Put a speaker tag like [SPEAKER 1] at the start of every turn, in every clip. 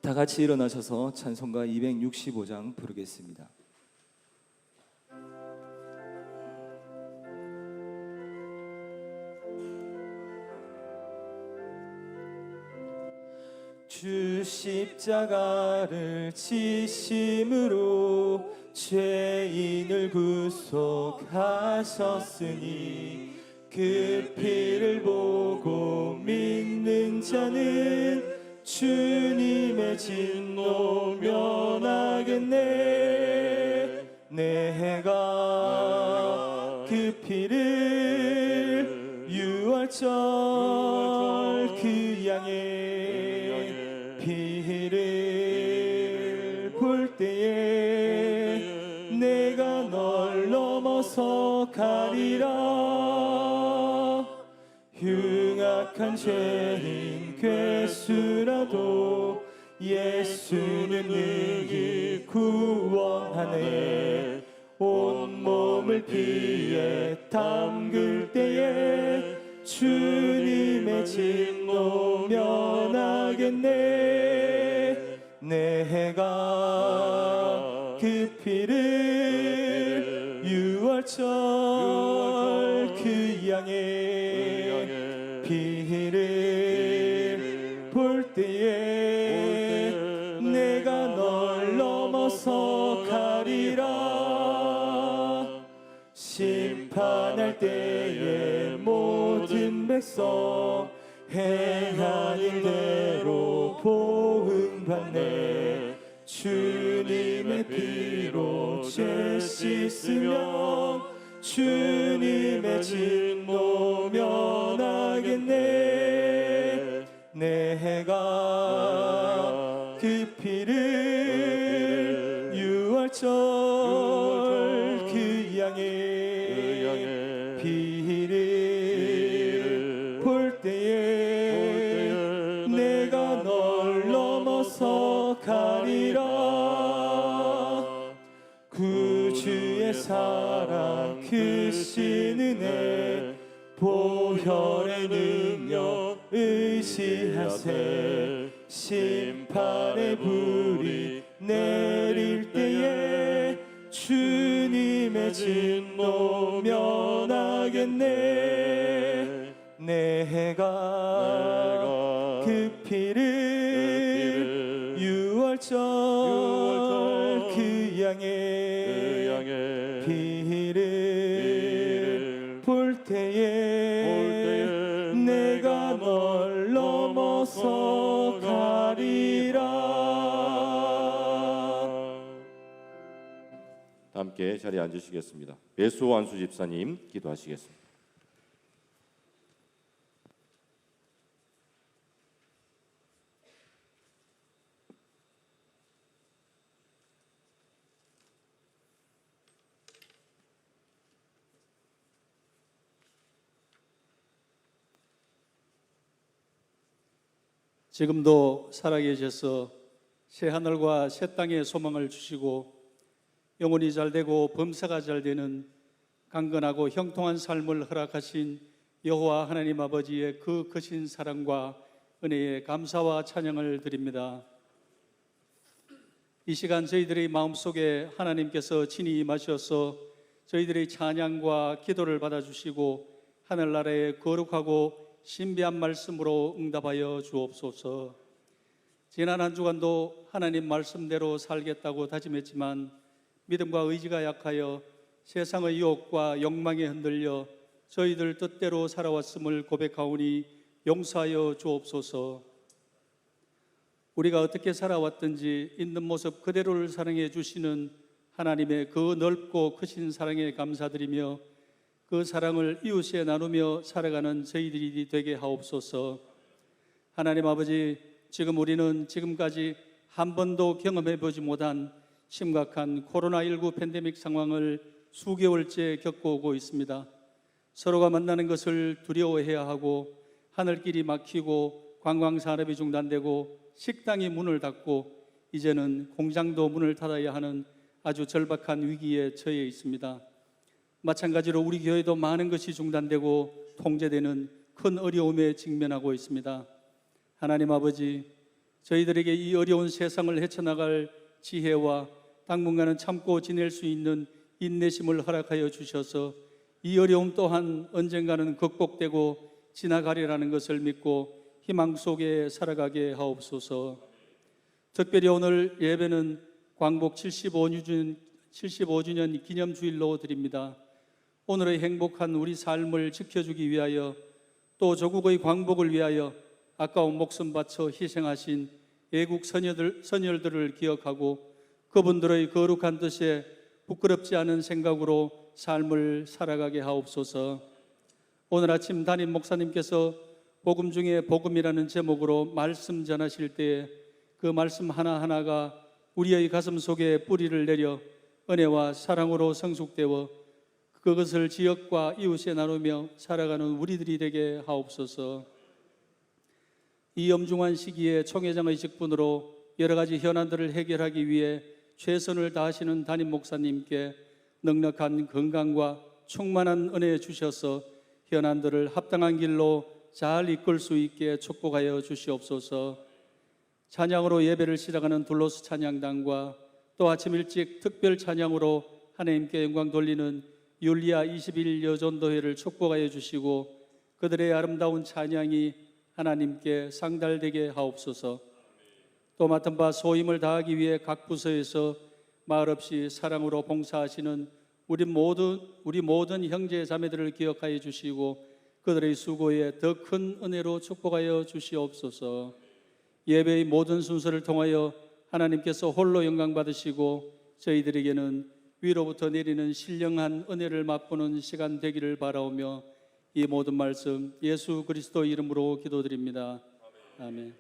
[SPEAKER 1] 다 같이 일어나셔서 찬송가 265장 부르겠습니다. 주 십자가를 지심으로 죄인을 구속하셨으니 그 피를 보고 믿는 자는 주님의 진노 면하겠네. 내가 그 피를 유월절 그 양의 피를 볼 때에 내가 널 넘어서 가리라. 흉악한 죄인 괴수라도 예수는 능히 구원하네. 온몸을 피에 담글 때에 주님의 진노 면하겠네. 내가 그 피를 유월절 그 양의 피를 볼 때에 내가 널 넘어서 가리라. 심판할 때에 모든 백성 행한 일대로 보응받네. 주님의 피로 죄 씻으면 주님의 진노 면하겠네. 내가 그 피를 유월절 그 양의 피를 볼 때에 내가 널 넘어서 가리라. 구주의 사랑 크신 은혜 보혈의 능력 의지하세. 심판의 불이 내릴 때에 주님의 진노 면하겠네. 내가 그 피를 유월절 그 양의 피를 볼 때에 내가 널 넘어서 가리라.
[SPEAKER 2] 함께 자리에 앉으시겠습니다. 배수완수 집사님 기도하시겠습니다.
[SPEAKER 3] 지금도 살아계셔서 새 하늘과 새 땅에 소망을 주시고 영혼이 잘되고 범사가 잘되는 강건하고 형통한 삶을 허락하신 여호와 하나님 아버지의 그 크신 사랑과 은혜에 감사와 찬양을 드립니다. 이 시간 저희들의 마음속에 하나님께서 친히 임하셔서 저희들의 찬양과 기도를 받아주시고 하늘나라의 거룩하고 신비한 말씀으로 응답하여 주옵소서. 지난 한 주간도 하나님 말씀대로 살겠다고 다짐했지만 믿음과 의지가 약하여 세상의 유혹과 욕망에 흔들려 저희들 뜻대로 살아왔음을 고백하오니 용서하여 주옵소서. 우리가 어떻게 살아왔든지 있는 모습 그대로를 사랑해 주시는 하나님의 그 넓고 크신 사랑에 감사드리며 그 사랑을 이웃에 나누며 살아가는 저희들이 되게 하옵소서. 하나님 아버지, 지금 우리는 지금까지 한 번도 경험해 보지 못한 심각한 코로나19 팬데믹 상황을 수개월째 겪어오고 있습니다. 서로가 만나는 것을 두려워해야 하고 하늘길이 막히고 관광산업이 중단되고 식당이 문을 닫고 이제는 공장도 문을 닫아야 하는 아주 절박한 위기에 처해 있습니다. 마찬가지로 우리 교회도 많은 것이 중단되고 통제되는 큰 어려움에 직면하고 있습니다. 하나님 아버지, 저희들에게 이 어려운 세상을 헤쳐나갈 지혜와 당분간은 참고 지낼 수 있는 인내심을 허락하여 주셔서 이 어려움 또한 언젠가는 극복되고 지나가리라는 것을 믿고 희망 속에 살아가게 하옵소서. 특별히 오늘 예배는 광복 75주년 기념주일로 드립니다. 오늘의 행복한 우리 삶을 지켜주기 위하여 또 조국의 광복을 위하여 아까운 목숨 바쳐 희생하신 애국 선열들을 기억하고 그분들의 거룩한 뜻에 부끄럽지 않은 생각으로 삶을 살아가게 하옵소서. 오늘 아침 담임 목사님께서 복음 중에 복음이라는 제목으로 말씀 전하실 때에 그 말씀 하나하나가 우리의 가슴 속에 뿌리를 내려 은혜와 사랑으로 성숙되어 그것을 지역과 이웃에 나누며 살아가는 우리들이 되게 하옵소서. 이 엄중한 시기에 총회장의 직분으로 여러 가지 현안들을 해결하기 위해 최선을 다하시는 담임 목사님께 넉넉한 건강과 충만한 은혜 주셔서 현안들을 합당한 길로 잘 이끌 수 있게 축복하여 주시옵소서. 찬양으로 예배를 시작하는 둘로스 찬양단과 또 아침 일찍 특별 찬양으로 하나님께 영광 돌리는 율리아 21 여전도회를 축복하여 주시고 그들의 아름다운 찬양이 하나님께 상달되게 하옵소서. 또 맡은 바 소임을 다하기 위해 각 부서에서 말없이 사랑으로 봉사하시는 우리 모든 형제 자매들을 기억하여 주시고 그들의 수고에 더 큰 은혜로 축복하여 주시옵소서. 예배의 모든 순서를 통하여 하나님께서 홀로 영광 받으시고 저희들에게는 위로부터 내리는 신령한 은혜를 맛보는 시간 되기를 바라오며 이 모든 말씀 예수 그리스도 이름으로 기도드립니다. 아멘.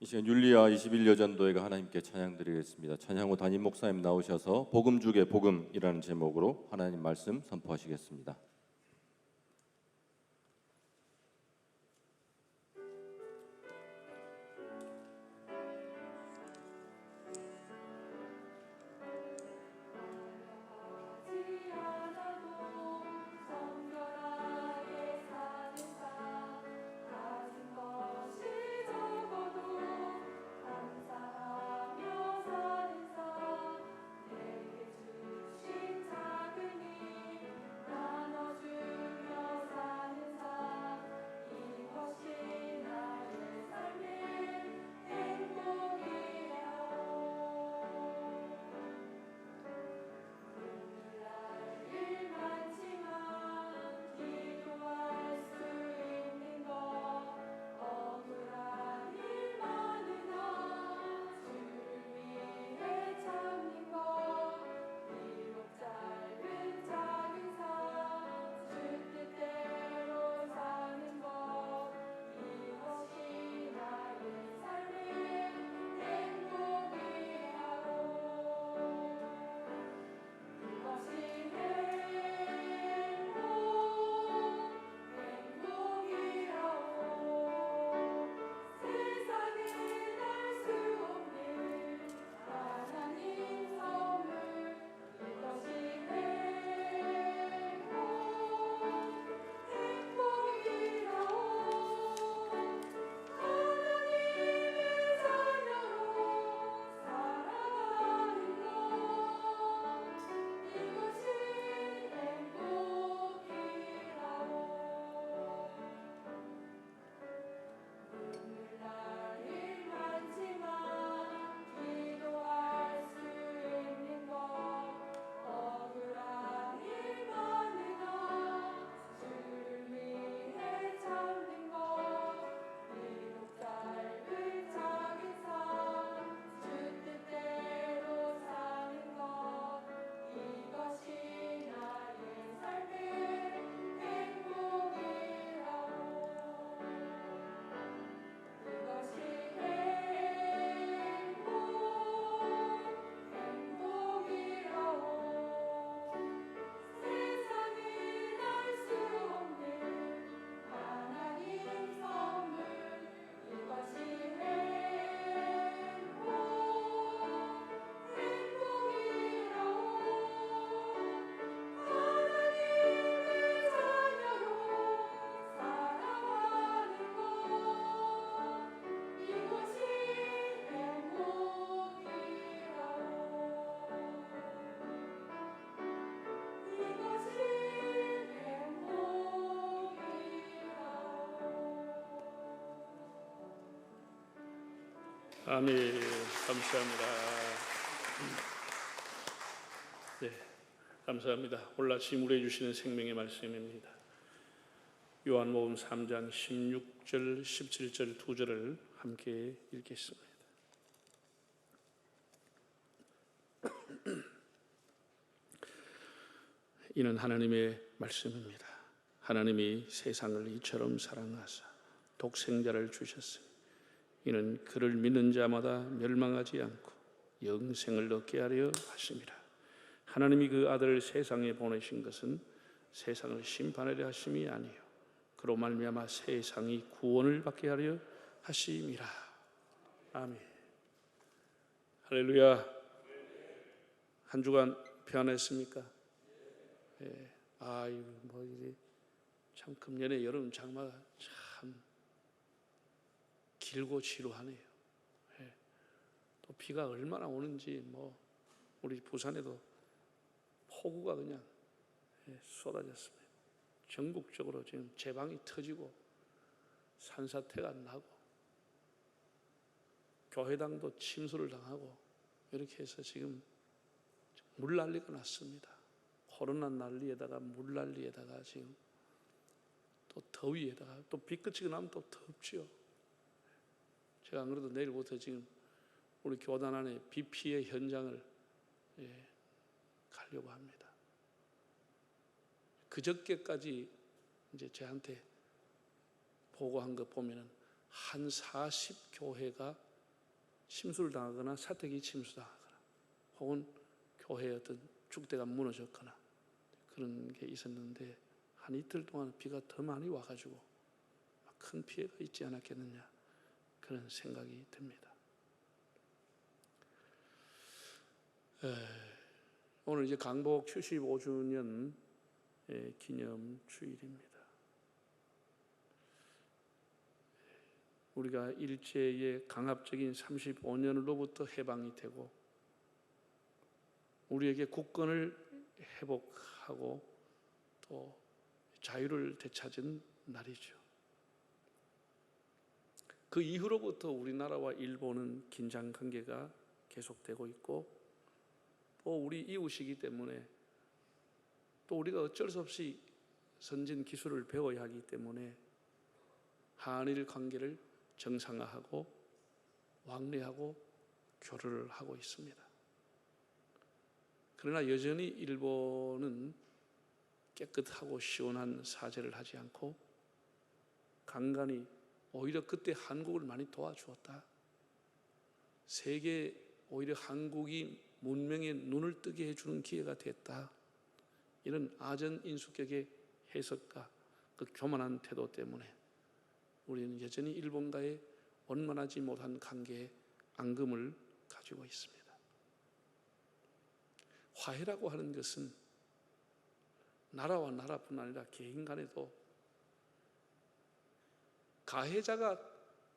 [SPEAKER 2] 이 시간 율리아 21여전도회가 하나님께 찬양드리겠습니다. 찬양 후 담임 목사님 나오셔서 복음 중에 복음이라는 제목으로 하나님 말씀 선포하시겠습니다.
[SPEAKER 4] 나눠 아멘. 감사합니다. 네, 감사합니다. 오늘 아침 우리에게 주시는 생명의 말씀입니다. 요한복음 3장 16절, 17절 두 절을 함께 읽겠습니다. 이는 하나님의 말씀입니다. 하나님이 세상을 이처럼 사랑하사 독생자를 주셨으니 이는 그를 믿는 자마다 멸망하지 않고 영생을 얻게 하려 하심이라. 하나님이 그 아들을 세상에 보내신 것은 세상을 심판하려 하심이 아니요 그로 말미암아 세상이 구원을 받게 하려 하심이라. 아멘. 할렐루야. 한 주간 평안했습니까? 예. 아유, 뭐 이게 참 금년에 여름 장마가 참 길고 지루하네요. 예. 또 비가 얼마나 오는지 뭐 우리 부산에도 폭우가 그냥 쏟아졌습니다. 전국적으로 지금 재방이 터지고 산사태가 나고 교회당도 침수를 당하고 이렇게 해서 지금 물난리가 났습니다. 코로나 난리에다가 물난리에다가 지금 또 더위에다가 또 비 그치고 나면 또 덥지요. 제가 안 그래도 내일부터 지금 우리 교단 안에 비 피해 현장을 가려고 합니다. 그저께까지 이제 저한테 보고한 거 보면은 한 40교회가 침수를 당하거나 사택이 침수당하거나 혹은 교회의 어떤 축대가 무너졌거나 그런 게 있었는데 한 이틀 동안 비가 더 많이 와가지고 큰 피해가 있지 않았겠느냐 그런 생각이 듭니다. 오늘 이제 강복 75주년 기념 주일입니다. 우리가 일제의 강압적인 35년으로부터 해방이 되고 우리에게 국권을 회복하고 또 자유를 되찾은 날이죠. 그 이후로부터 우리나라와 일본은 긴장 관계가 계속되고 있고 또 우리 이웃이기 때문에 또 우리가 어쩔 수 없이 선진 기술을 배워야 하기 때문에 한일 관계를 정상화하고 왕래하고 교류를 하고 있습니다. 그러나 여전히 일본은 깨끗하고 시원한 사죄를 하지 않고 간간히 오히려 그때 한국을 많이 도와주었다. 세계 오히려 한국이 문명의 눈을 뜨게 해주는 기회가 됐다. 이런 아전인수격의 해석과 그 교만한 태도 때문에 우리는 여전히 일본과의 원만하지 못한 관계에 앙금을 가지고 있습니다. 화해라고 하는 것은 나라와 나라뿐 아니라 개인 간에도 가해자가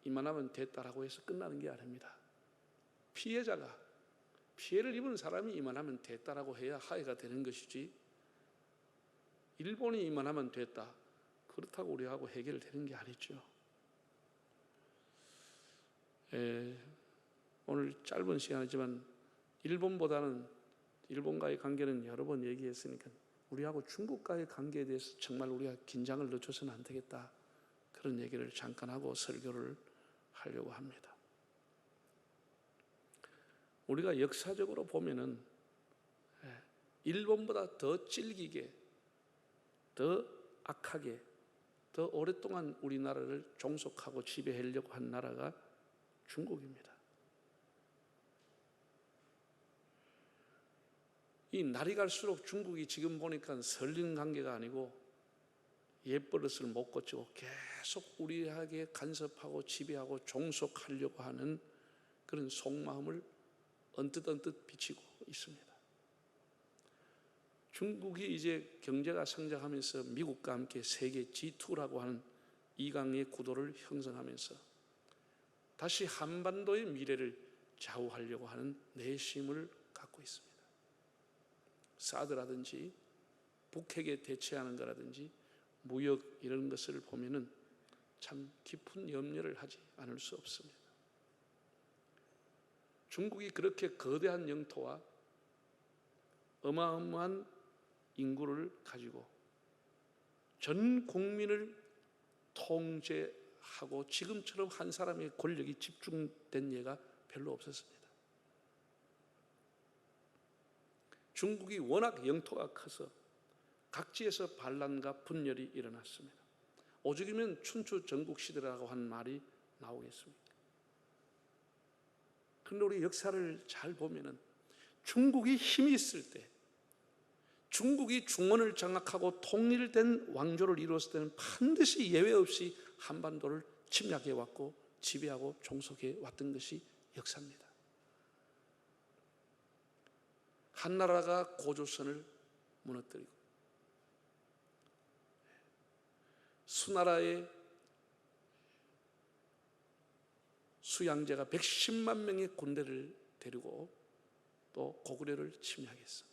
[SPEAKER 4] 이만하면 됐다라고 해서 끝나는 게 아닙니다. 피해자가 피해를 입은 사람이 이만하면 됐다라고 해야 화해가 되는 것이지 일본이 이만하면 됐다 그렇다고 우리하고 해결되는 게 아니죠. 오늘 짧은 시간이지만 일본과의 관계는 여러 번 얘기했으니까 우리하고 중국과의 관계에 대해서 정말 우리가 긴장을 늦춰서는 안 되겠다 그런 얘기를 잠깐 하고 설교를 하려고 합니다. 우리가 역사적으로 보면은 일본보다 더 질기게 더 악하게 더 오랫동안 우리나라를 종속하고 지배하려고 한 나라가 중국입니다. 이 날이 갈수록 중국이 지금 보니까 설린 관계가 아니고 옛버릇을 못 고치고 계속 우리에게 간섭하고 지배하고 종속하려고 하는 그런 속마음을 언뜻 비치고 있습니다. 중국이 이제 경제가 성장하면서 미국과 함께 세계 G2라고 하는 2강의 구도를 형성하면서 다시 한반도의 미래를 좌우하려고 하는 내심을 갖고 있습니다. 사드라든지 북핵에 대처하는 거라든지 무역 이런 것을 보면은 참 깊은 염려를 하지 않을 수 없습니다. 중국이 그렇게 거대한 영토와 어마어마한 인구를 가지고 전 국민을 통제하고 지금처럼 한 사람의 권력이 집중된 예가 별로 없었습니다. 중국이 워낙 영토가 커서 각지에서 반란과 분열이 일어났습니다. 오죽이면 춘추 전국시대라고 한 말이 나오겠습니까? 그런데 우리 역사를 잘 보면은 중국이 힘이 있을 때, 중국이 중원을 장악하고 통일된 왕조를 이루었을 때는 반드시 예외 없이 한반도를 침략해 왔고 지배하고 종속해 왔던 것이 역사입니다. 한나라가 고조선을 무너뜨리고 수나라의 수양제가 110만 명의 군대를 데리고 또 고구려를 침략했어.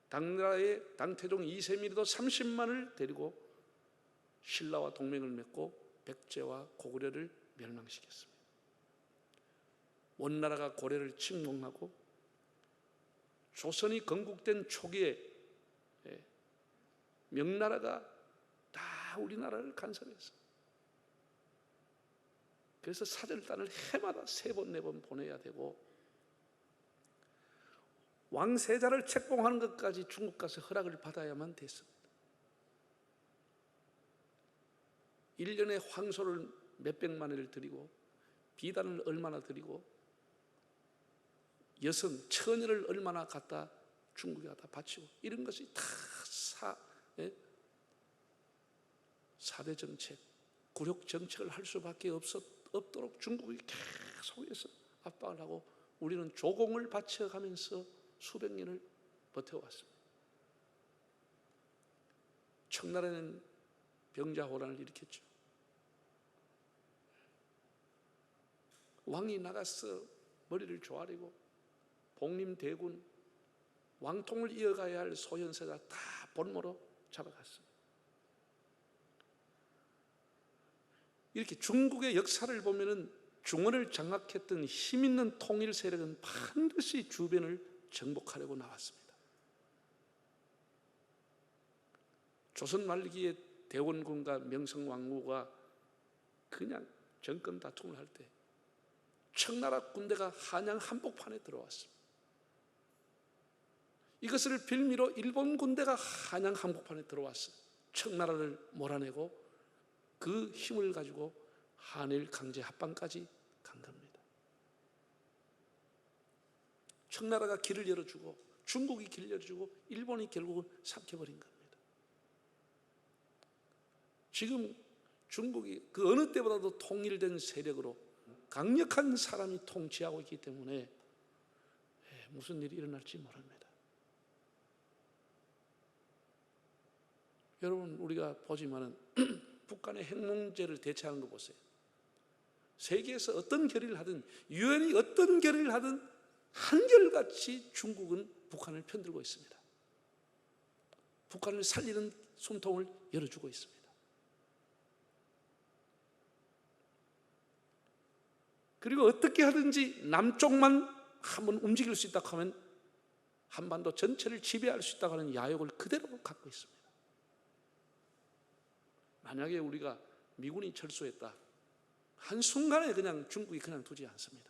[SPEAKER 4] 당나라의 당태종 이세민도 30만을 데리고 신라와 동맹을 맺고 백제와 고구려를 멸망시켰습니다. 원나라가 고려를 침공하고 조선이 건국된 초기에 명나라가 다 우리나라를 간섭했어. 그래서 사절단을 해마다 3번, 4번 보내야 되고 왕세자를 책봉하는 것까지 중국 가서 허락을 받아야만 됐습니다. 1년에 황소를 몇백만을 드리고 비단을 얼마나 드리고 여성, 처녀를 얼마나 갖다 중국에 갖다 바치고 이런 것이 다 4대 정책, 굴욕 정책을 할 수밖에 없도록 중국이 계속해서 압박을 하고 우리는 조공을 바쳐가면서 수백 년을 버텨왔습니다. 청나라는 병자호란을 일으켰죠. 왕이 나가서 머리를 조아리고 복림대군, 왕통을 이어가야 할 소현세가 다 본모로 잡아갔습니다. 이렇게 중국의 역사를 보면은 중원을 장악했던 힘 있는 통일 세력은 반드시 주변을 정복하려고 나왔습니다. 조선 말기에 대원군과 명성왕후가 그냥 정권 다툼을 할 때 청나라 군대가 한양 한복판에 들어왔습니다. 이것을 빌미로 일본 군대가 한양 한복판에 들어왔어요. 청나라를 몰아내고 그 힘을 가지고 한일 강제 합방까지 간 겁니다. 청나라가 길을 열어주고 중국이 길을 열어주고 일본이 결국은 삼켜버린 겁니다. 지금 중국이 그 어느 때보다도 통일된 세력으로 강력한 사람이 통치하고 있기 때문에 무슨 일이 일어날지 모릅니다. 여러분 우리가 보지만은 북한의 핵 문제를 대처하는 거 보세요. 세계에서 어떤 결의를 하든 유엔이 어떤 결의를 하든 한결같이 중국은 북한을 편들고 있습니다. 북한을 살리는 숨통을 열어주고 있습니다. 그리고 어떻게 하든지 남쪽만 한번 움직일 수 있다고 하면 한반도 전체를 지배할 수 있다고 하는 야욕을 그대로 갖고 있습니다. 만약에 우리가 미군이 철수했다, 한순간에 그냥 중국이 그냥 두지 않습니다.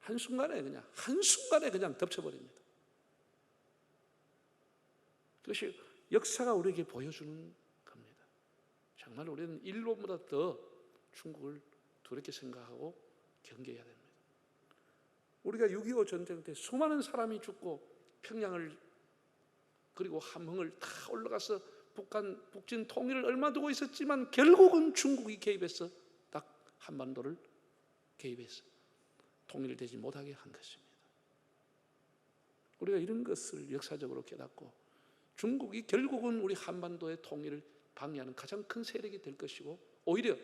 [SPEAKER 4] 한순간에 그냥 덮쳐버립니다. 그것이 역사가 우리에게 보여주는 겁니다. 정말 우리는 일본보다 더 중국을 두렵게 생각하고 경계해야 됩니다. 우리가 6.25 전쟁 때 수많은 사람이 죽고 평양을 그리고 함흥을 다 올라가서 북진 통일을 얼마 두고 있었지만 결국은 중국이 개입해서 딱 한반도를 개입해서 통일되지 못하게 한 것입니다. 우리가 이런 것을 역사적으로 깨닫고 중국이 결국은 우리 한반도의 통일을 방해하는 가장 큰 세력이 될 것이고 오히려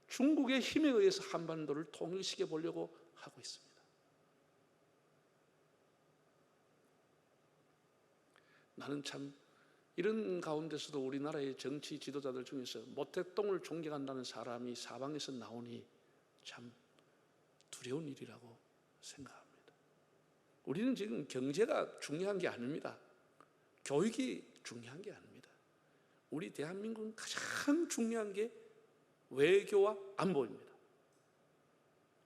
[SPEAKER 4] 중국의 힘에 의해서 한반도를 통일시켜 보려고 하고 있습니다. 나는 참 이런 가운데서도 우리나라의 정치 지도자들 중에서 모택동을 존경한다는 사람이 사방에서 나오니 참 두려운 일이라고 생각합니다. 우리는 지금 경제가 중요한 게 아닙니다. 교육이 중요한 게 아닙니다. 우리 대한민국은 가장 중요한 게 외교와 안보입니다.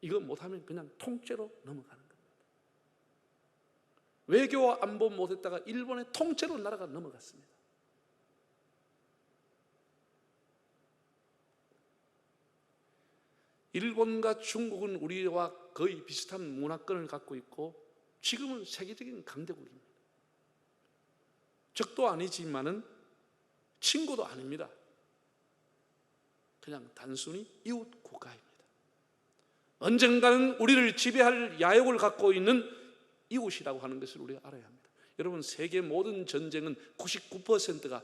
[SPEAKER 4] 이거 못하면 그냥 통째로 넘어가는 겁니다. 외교와 안보 못했다가 일본의 통째로 나라가 넘어갔습니다. 일본과 중국은 우리와 거의 비슷한 문화권을 갖고 있고 지금은 세계적인 강대국입니다. 적도 아니지만은 친구도 아닙니다. 그냥 단순히 이웃 국가입니다. 언젠가는 우리를 지배할 야욕을 갖고 있는 이웃이라고 하는 것을 우리가 알아야 합니다. 여러분, 세계 모든 전쟁은 99%가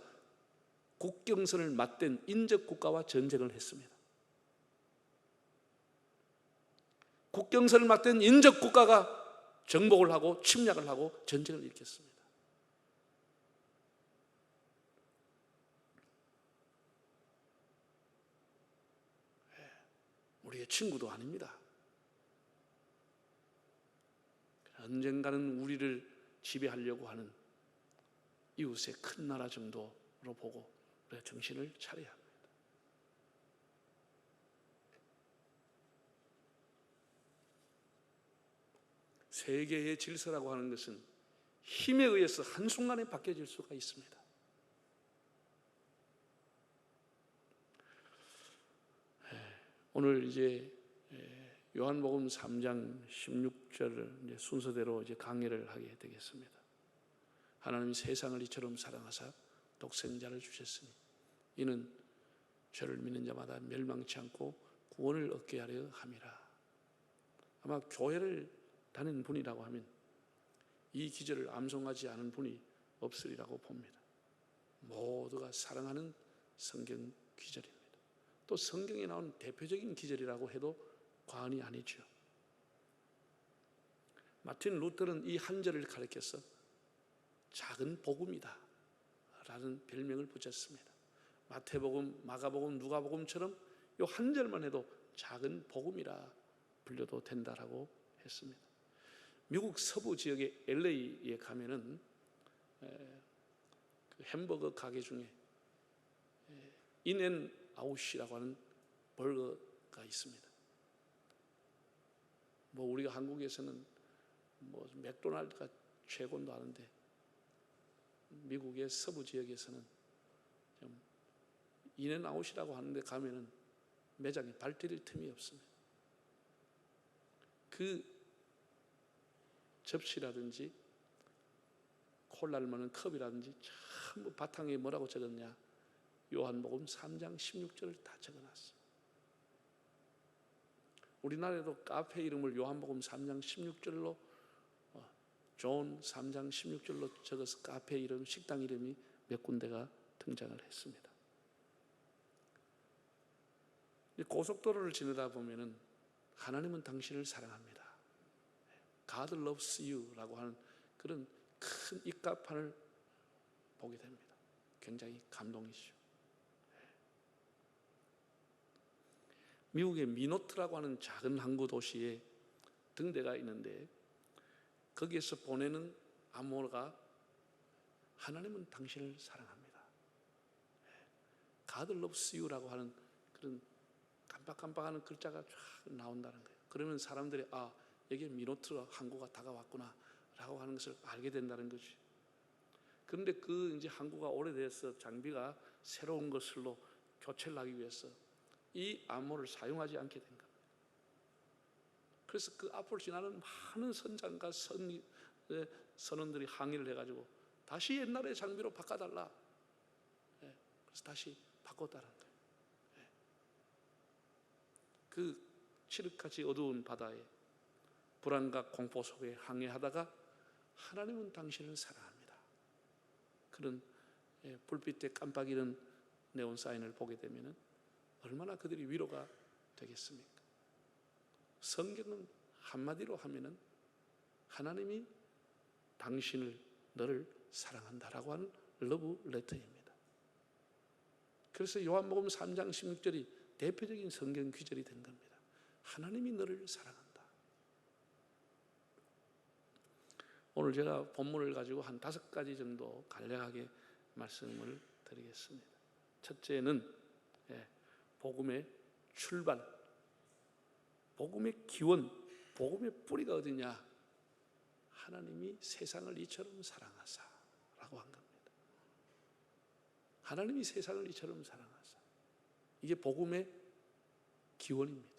[SPEAKER 4] 국경선을 맞댄 인접 국가와 전쟁을 했습니다. 국경선을 맞댄 인접 국가가 정복을 하고 침략을 하고 전쟁을 일으켰습니다. 우리의 친구도 아닙니다. 언젠가는 우리를 지배하려고 하는 이웃의 큰 나라 정도로 보고 우리가 정신을 차려야 합니다. 세계의 질서라고 하는 것은 힘에 의해서 한순간에 바뀌어질 수가 있습니다. 오늘 이제 요한복음 3장 16절을 순서대로 이제 강의를 하게 되겠습니다. 하나님이 세상을 이처럼 사랑하사 독생자를 주셨으니 이는 죄를 믿는 자마다 멸망치 않고 구원을 얻게 하려 함이라. 아마 교회를 다니는 분이라고 하면 이 기절을 암송하지 않은 분이 없으리라고 봅니다. 모두가 사랑하는 성경 기절입니다. 또 성경에 나온 대표적인 기절이라고 해도 과언이 아니죠. 마틴 루터는 이 한 절을 가리켜서 작은 복음이다 라는 별명을 붙였습니다. 마태복음, 마가복음, 누가복음처럼 이 한 절만 해도 작은 복음이라 불려도 된다라고 했습니다. 미국 서부 지역의 LA에 가면은 그 햄버거 가게 중에 인앤아웃이라고 하는 버거가 있습니다. 뭐 우리가 한국에서는 뭐 맥도날드가 최고도 하는데 미국의 서부 지역에서는 좀 인앤아웃이라고 하는데 가면은 매장에 발 디딜 틈이 없습니다. 그 접시라든지 콜라를 먹는 컵이라든지 전부 바탕에 뭐라고 적었냐? 요한복음 3장 16절을 다 적어놨어요. 우리나라에도 카페 이름을 요한복음 3장 16절로 존 3장 16절로 적어서 카페 이름, 식당 이름이 몇 군데가 등장을 했습니다. 고속도로를 지나다 보면은 하나님은 당신을 사랑합니다. God loves you라고 하는 그런 큰 입가판을 보게 됩니다. 굉장히 감동이죠. 미국의 미노트라고 하는 작은 항구 도시에 등대가 있는데 거기에서 보내는 암호가 하나님은 당신을 사랑합니다. God loves you라고 하는 그런 깜빡깜빡하는 글자가 쫙 나온다는 거예요. 그러면 사람들이 여기에 미노트 항구가 다가왔구나 라고 하는 것을 알게 된다는 거지. 그런데 그 이제 항구가 오래돼서 장비가 새로운 것으로 교체를 하기 위해서 이 암호를 사용하지 않게 된 겁니다. 그래서 그 앞을 지나는 많은 선장과 선원들이 항의를 해가지고 다시 옛날의 장비로 바꿔달라. 그래서 다시 바꿨다는 거예요. 그 칠흑같이 어두운 바다에 불안과 공포 속에 항해하다가 하나님은 당신을 사랑합니다. 그런 불빛에 깜빡이는 네온 사인을 보게 되면 얼마나 그들이 위로가 되겠습니까? 성경은 한마디로 하면은 하나님이 당신을, 너를 사랑한다라고 하는 러브 레터입니다. 그래서 요한복음 3장 16절이 대표적인 성경 귀절이 된 겁니다. 하나님이 너를 사랑한다. 오늘 제가 본문을 가지고 한 5가지 정도 간략하게 말씀을 드리겠습니다. 첫째는 복음의 출발, 복음의 기원, 복음의 뿌리가 어디냐? 하나님이 세상을 이처럼 사랑하사라고 한 겁니다. 하나님이 세상을 이처럼 사랑하사. 이게 복음의 기원입니다.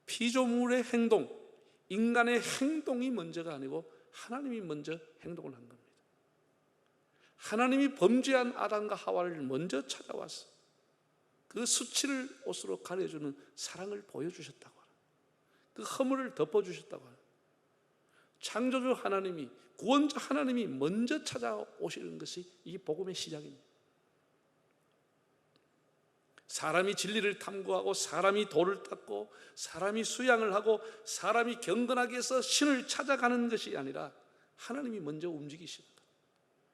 [SPEAKER 4] 피조물의 행동, 인간의 행동이 먼저가 아니고 하나님이 먼저 행동을 한 겁니다. 하나님이 범죄한 아담과 하와를 먼저 찾아와서 그 수치를 옷으로 가려주는 사랑을 보여주셨다고 하는, 그 허물을 덮어주셨다고 하는, 창조주 하나님이, 구원자 하나님이 먼저 찾아오시는 것이 이 복음의 시작입니다. 사람이 진리를 탐구하고 사람이 돌을 닦고 사람이 수양을 하고 사람이 경건하게 해서 신을 찾아가는 것이 아니라 하나님이 먼저 움직이시는 것,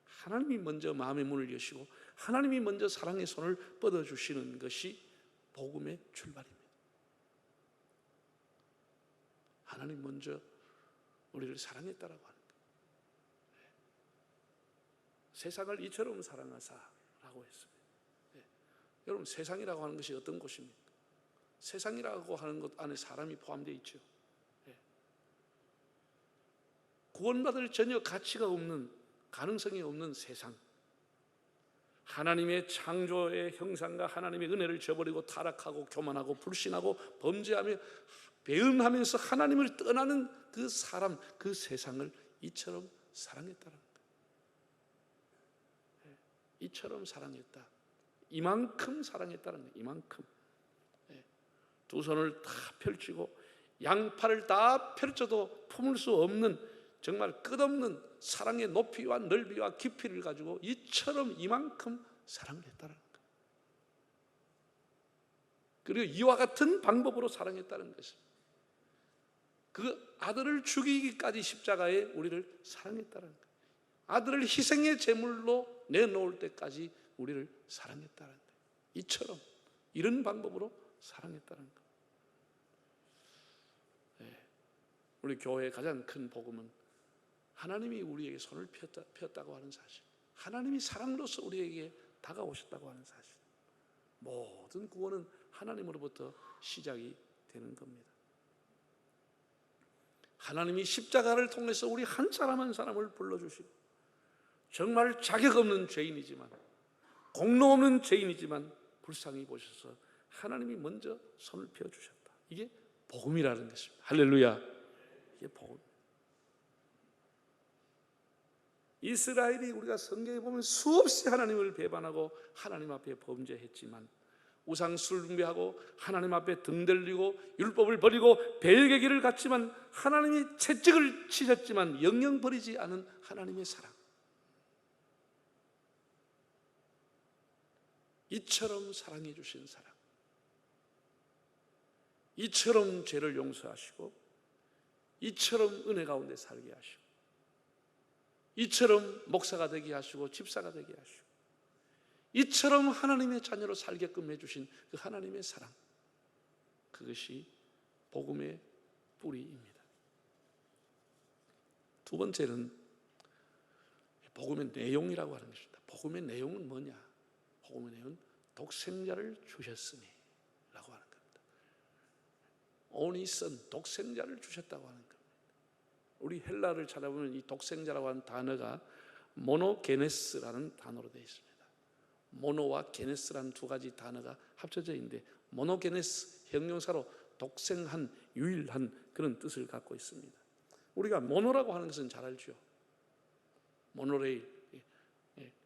[SPEAKER 4] 하나님이 먼저 마음의 문을 여시고 하나님이 먼저 사랑의 손을 뻗어주시는 것이 복음의 출발입니다. 하나님 먼저 우리를 사랑했다라고 하는 거예요. 세상을 이처럼 사랑하사라고 했습니다. 여러분, 세상이라고 하는 것이 어떤 곳입니까? 세상이라고 하는 것 안에 사람이 포함되어 있죠. 구원받을 전혀 가치가 없는, 가능성이 없는 세상, 하나님의 창조의 형상과 하나님의 은혜를 저버리고 타락하고 교만하고 불신하고 범죄하며 배은하면서 하나님을 떠나는 그 사람, 그 세상을 이처럼 사랑했다는 거예요. 이처럼 사랑했다, 이만큼 사랑했다는 거예요. 이만큼. 두 손을 다 펼치고 양팔을 다 펼쳐도 품을 수 없는 정말 끝없는 사랑의 높이와 넓이와 깊이를 가지고 이처럼 이만큼 사랑을 했다는 거예요. 그리고 이와 같은 방법으로 사랑했다는 것입니다. 그 아들을 죽이기까지 십자가에 우리를 사랑했다는 거예요. 아들을 희생의 제물로 내놓을 때까지 우리를 사랑했다는 거예요. 이처럼, 이런 방법으로 사랑했다는 거예요. 우리 교회의 가장 큰 복음은 하나님이 우리에게 손을 폈다고 하는 사실, 하나님이 사랑으로서 우리에게 다가오셨다고 하는 사실, 모든 구원은 하나님으로부터 시작이 되는 겁니다. 하나님이 십자가를 통해서 우리 한 사람 한 사람을 불러주시고, 정말 자격 없는 죄인이지만, 공로 없는 죄인이지만 불쌍히 보셔서 하나님이 먼저 손을 펴주셨다. 이게 복음이라는 것입니다. 할렐루야. 이게 복음. 이스라엘이 우리가 성경에 보면 수없이 하나님을 배반하고 하나님 앞에 범죄했지만, 우상 숭배하고 하나님 앞에 등 들리고 율법을 버리고 벨의 길을 갔지만 하나님이 채찍을 치셨지만 영영 버리지 않은 하나님의 사랑, 이처럼 사랑해 주신 사랑, 이처럼 죄를 용서하시고 이처럼 은혜 가운데 살게 하시고 이처럼 목사가 되게 하시고 집사가 되게 하시고 이처럼 하나님의 자녀로 살게끔 해주신 그 하나님의 사랑, 그것이 복음의 뿌리입니다. 두 번째는 복음의 내용이라고 하는 것입니다. 복음의 내용은 뭐냐? 복음의 내용은 독생자를 주셨으니 라고 하는 겁니다. only son, 독생자를 주셨다고 하는 겁니다. 우리 헬라를 찾아보면 이 독생자라고 하는 단어가 모노게네스라는 단어로 되어 있습니다. 모노와 게네스라는 두 가지 단어가 합쳐져 있는데, 모노게네스, 형용사로 독생한, 유일한 그런 뜻을 갖고 있습니다. 우리가 모노라고 하는 것은 잘 알죠. 모노레일,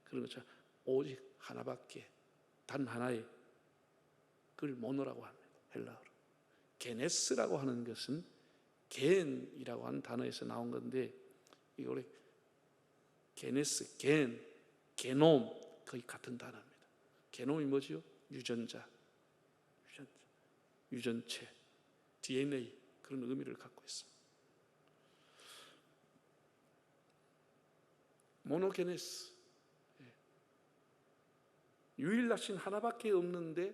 [SPEAKER 4] 그런 것처럼 오직 하나밖에, 단 하나의, 그걸 모노라고 합니다. 헬라어로. 게네스라고 하는 것은 겐이라고 하는 단어에서 나온 건데, 이거 우리 게네스, 게놈, 거의 같은 단어입니다. 게놈이 뭐지요? 유전자, 유전체, DNA, 그런 의미를 갖고 있습니다. 모노게네스, 유일하신 하나밖에 없는데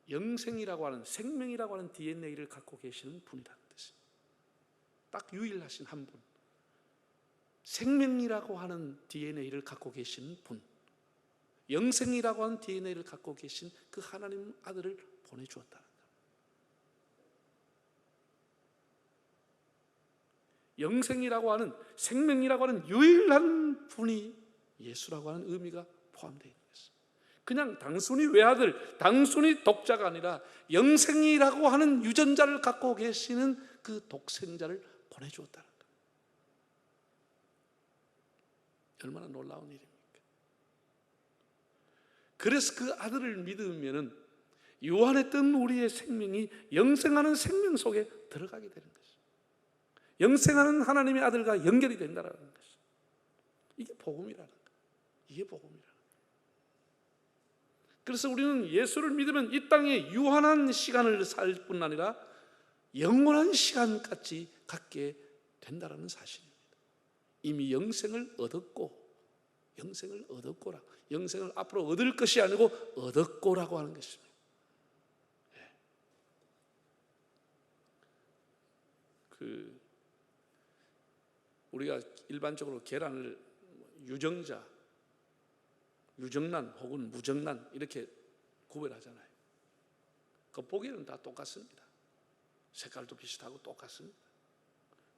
[SPEAKER 4] 영생이라고 하는, 생명이라고 하는 DNA를 갖고 계시는 분이라는 뜻입니다. 딱 유일하신 한 분, 생명이라고 하는 DNA를 갖고 계신 분, 영생이라고 하는 DNA를 갖고 계신 그 하나님 아들을 보내주었다는 거예요. 영생이라고 하는, 생명이라고 하는 유일한 분이 예수라고 하는 의미가 포함되어 있는 것입니다. 그냥 단순히 외아들, 단순히 독자가 아니라 영생이라고 하는 유전자를 갖고 계시는 그 독생자를 보내주었다는 거예요. 얼마나 놀라운 일입니까? 그래서 그 아들을 믿으면은 요한했던 우리의 생명이 영생하는 생명 속에 들어가게 되는 것이죠. 영생하는 하나님의 아들과 연결이 된다는 것이죠. 이게 복음이라는 거예요. 이게 복음이라는 거예요. 그래서 우리는 예수를 믿으면 이 땅에 유한한 시간을 살 뿐 아니라 영원한 시간까지 갖게 된다는 사실입니다. 이미 영생을 얻었고, 영생을 얻었고라, 영생을 앞으로 얻을 것이 아니고 얻었고라고 하는 것입니다. 우리가 일반적으로 계란을 유정자, 유정란 혹은 무정란 이렇게 구별하잖아요. 그 보기에는 다 똑같습니다. 색깔도 비슷하고 똑같습니다.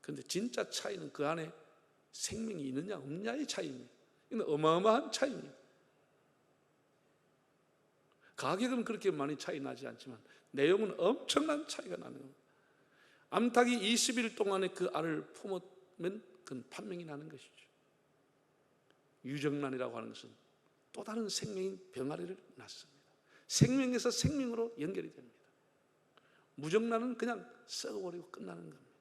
[SPEAKER 4] 그런데 진짜 차이는 그 안에 생명이 있느냐 없느냐의 차이입니다. 이건 어마어마한 차이입니다. 가격은 그렇게 많이 차이 나지 않지만 내용은 엄청난 차이가 나는 겁니다. 암탉이 20일 동안에 그 알을 품으면 그건 판명이 나는 것이죠. 유정란이라고 하는 것은 또 다른 생명인 병아리를 낳습니다. 생명에서 생명으로 연결이 됩니다. 무정란은 그냥 썩어버리고 끝나는 겁니다.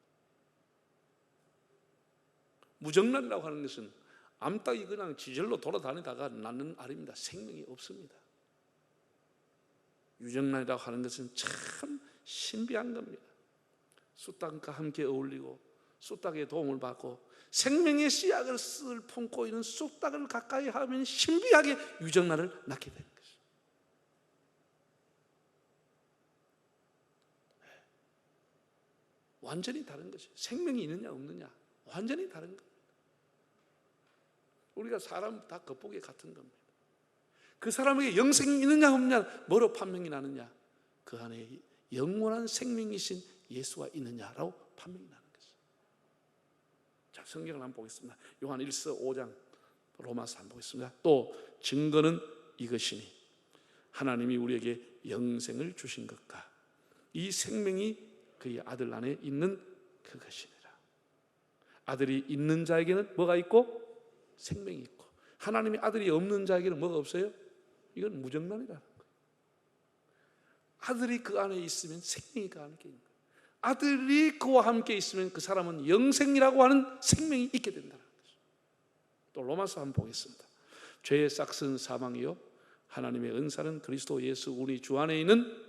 [SPEAKER 4] 무정란이라고 하는 것은 암탉이 그냥 지절로 돌아다니다가 낳는 알입니다. 생명이 없습니다. 유정란이라고 하는 것은 참 신비한 겁니다. 쑥닭과 함께 어울리고 쑥닭의 도움을 받고 생명의 씨앗을 품고 있는 쑥닭을 가까이 하면 신비하게 유정란을 낳게 되는 것이죠. 완전히 다른 것이죠. 생명이 있느냐 없느냐 완전히 다른 겁니다. 우리가 사람 다 겉보기에 같은 겁니다. 그 사람에게 영생이 있느냐 없느냐 뭐로 판명이 나느냐, 그 안에 영원한 생명이신 예수가 있느냐라고 판명이 나는 것이죠. 자, 성경을 한번 보겠습니다. 요한 1서 5장, 로마서 한번 보겠습니다. 또 증거는 이것이니 하나님이 우리에게 영생을 주신 것과 이 생명이 그의 아들 안에 있는 그것이니라. 아들이 있는 자에게는 뭐가 있고? 생명이 있고, 하나님의 아들이 없는 자에게는 뭐가 없어요? 이건 무정란이라는 거예요. 아들이 그 안에 있으면 생명이 그 안에 있는 거예요. 아들이 그와 함께 있으면 그 사람은 영생이라고 하는 생명이 있게 된다는 거죠. 또 로마서 한번 보겠습니다. 죄의 싹은 사망이요 하나님의 은사는 그리스도 예수 우리 주 안에 있는,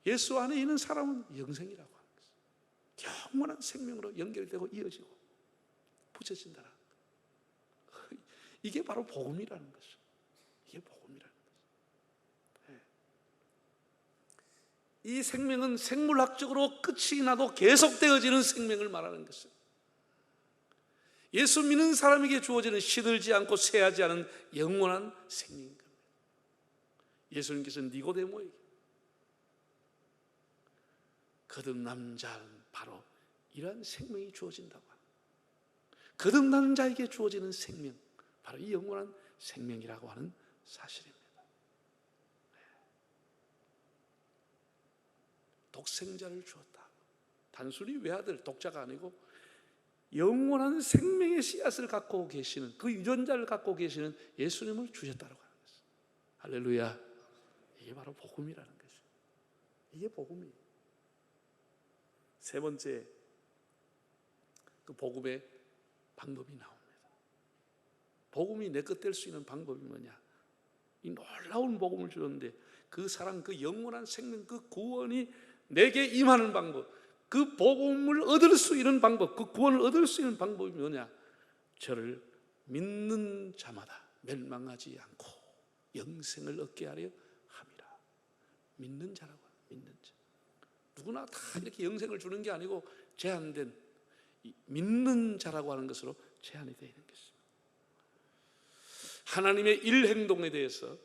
[SPEAKER 4] 예수 안에 있는 사람은 영생이라고 하는 거죠. 영원한 생명으로 연결되고 이어지고 붙여진다는 거예요. 이게 바로 복음이라는 거죠. 이게 복음이라는 거죠. 이 생명은 생물학적으로 끝이 나도 계속되어지는 생명을 말하는 것이에요. 예수 믿는 사람에게 주어지는 시들지 않고 쇠하지 않은 영원한 생명인 겁니다. 예수님께서 니고데모에게 거듭난 자는 바로 이러한 생명이 주어진다고 합니다. 거듭난 자에게 주어지는 생명, 바로 이 영원한 생명이라고 하는 사실입니다. 독생자를 주었다. 단순히 외아들, 독자가 아니고 영원한 생명의 씨앗을 갖고 계시는, 그 유전자를 갖고 계시는 예수님을 주셨다고 하는 것입니다. 할렐루야. 이게 바로 복음이라는 것이죠. 이게 복음이에요. 세 번째, 그 복음의 방법이 나옵니다. 복음이 내 것 될 수 있는 방법이 뭐냐? 이 놀라운 복음을 주었는데 그 사랑, 그 영원한 생명, 그 구원이 내게 임하는 방법, 그 복음을 얻을 수 있는 방법, 그 구원을 얻을 수 있는 방법이 뭐냐? 저를 믿는 자마다 멸망하지 않고 영생을 얻게 하려 함이라. 믿는 자라고 합니다. 믿는 자. 누구나 다 이렇게 영생을 주는 게 아니고 제한된 믿는 자라고 하는 것으로 제한이 되어 있는 것입니다. 하나님의 일행동에 대해서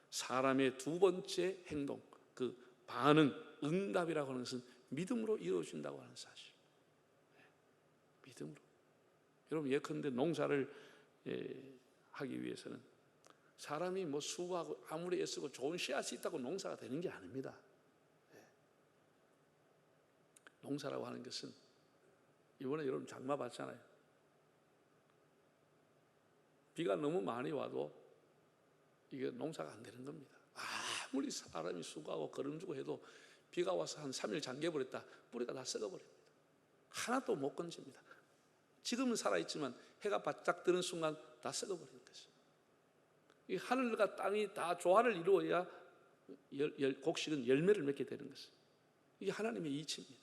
[SPEAKER 4] 사람의 두 번째 행동, 그 반응, 응답이라고 하는 것은 믿음으로 이루어진다고 하는 사실. 믿음으로. 여러분 예컨대 농사를 하기 위해서는 사람이 뭐 수고하고 아무리 애쓰고 좋은 씨앗이 있다고 농사가 되는 게 아닙니다. 농사라고 하는 것은 이번에 여러분 장마 봤잖아요. 비가 너무 많이 와도 이게 농사가 안 되는 겁니다. 아무리 사람이 수고하고 거름주고 해도 비가 와서 한 3일 잠겨버렸다, 뿌리가 다 썩어버립니다. 하나도 못 건집니다. 지금은 살아있지만 해가 바짝 뜨는 순간 다 썩어버리는 것이죠. 이 하늘과 땅이 다 조화를 이루어야 곡식은 열매를 맺게 되는 것이죠. 이게 하나님의 이치입니다.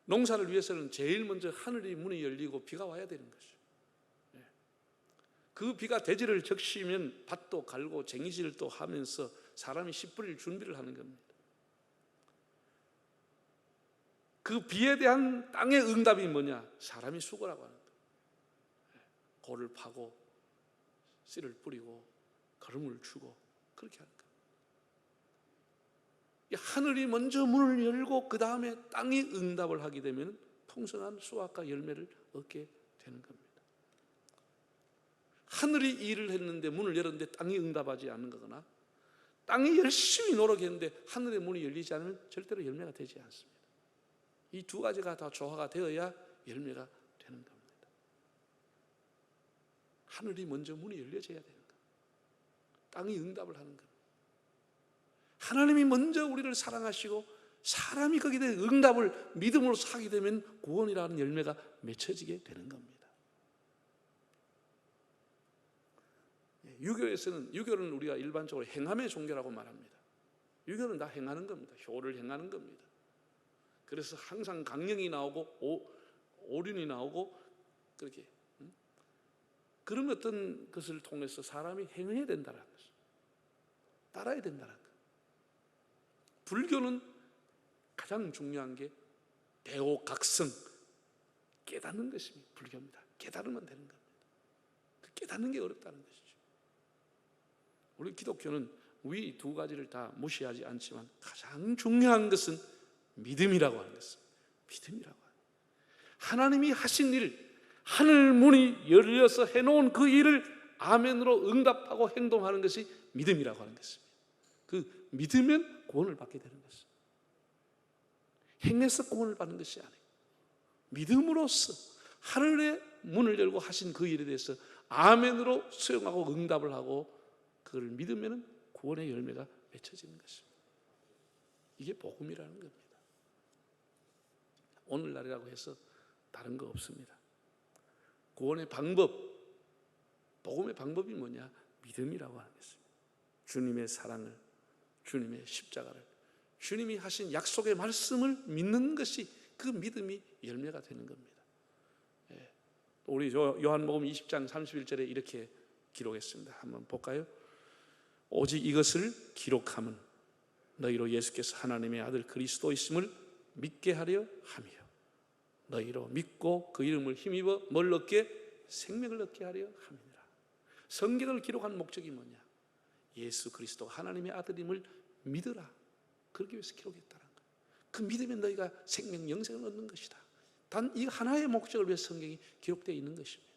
[SPEAKER 4] 농사를 위해서는 제일 먼저 하늘의 문이 열리고 비가 와야 되는 것이죠. 그 비가 대지를 적시면 밭도 갈고 쟁이질도 하면서 사람이 씨 뿌릴 준비를 하는 겁니다. 그 비에 대한 땅의 응답이 뭐냐? 사람이 수고라고 하는 거예요. 골을 파고 씨를 뿌리고 거름을 주고 그렇게 하는 거예요. 하늘이 먼저 문을 열고 그 다음에 땅이 응답을 하게 되면 풍성한 수확과 열매를 얻게 되는 겁니다. 하늘이 일을 했는데 문을 열었는데 땅이 응답하지 않는 거거나 땅이 열심히 노력했는데 하늘의 문이 열리지 않으면 절대로 열매가 되지 않습니다. 이 두 가지가 다 조화가 되어야 열매가 되는 겁니다. 하늘이 먼저 문이 열려져야 되는 겁니다. 땅이 응답을 하는 겁니다. 하나님이 먼저 우리를 사랑하시고 사람이 거기에 대해 응답을 믿음으로 하게 되면 구원이라는 열매가 맺혀지게 되는 겁니다. 유교는 우리가 일반적으로 행함의 종교라고 말합니다. 유교는 다 행하는 겁니다. 효를 행하는 겁니다. 그래서 항상 강령이 나오고 오륜이 나오고 그렇게 그런 어떤 것을 통해서 사람이 행해야 된다는 것을 따라야 된다는 것. 불교는 가장 중요한 게 대오각성, 깨닫는 것입니다. 불교입니다. 깨달으면 되는 겁니다. 그 깨닫는 게 어렵다는 것이죠. 우리 기독교는 위 두 가지를 다 무시하지 않지만 가장 중요한 것은 믿음이라고 하는 것입니다. 믿음이라고 하는 하나님이 하신 일, 하늘 문이 열려서 해놓은 그 일을 아멘으로 응답하고 행동하는 것이 믿음이라고 하는 것입니다. 그 믿으면 구원을 받게 되는 것입니다. 행해서 구원을 받는 것이 아니고 믿음으로써 하늘의 문을 열고 하신 그 일에 대해서 아멘으로 수용하고 응답을 하고 그걸 믿으면 구원의 열매가 맺혀지는 것입니다. 이게 복음이라는 겁니다. 오늘날이라고 해서 다른 거 없습니다. 구원의 방법, 복음의 방법이 뭐냐? 믿음이라고 하는 것입니다. 주님의 사랑을, 주님의 십자가를, 주님이 하신 약속의 말씀을 믿는 것이 그 믿음이 열매가 되는 겁니다. 우리 요한복음 20장 31절에 이렇게 기록했습니다. 한번 볼까요? 오직 이것을 기록함은 너희로 예수께서 하나님의 아들 그리스도이심을 믿게 하려 함이요 너희로 믿고 그 이름을 힘입어 뭘 얻게? 생명을 얻게 하려 함이니라. 성경을 기록한 목적이 뭐냐? 예수 그리스도 하나님의 아들임을 믿으라. 그러기 위해서 기록했다는 거예요. 그 믿으면 너희가 생명 영생을 얻는 것이다. 단 이 하나의 목적을 위해 성경이 기록되어 있는 것입니다.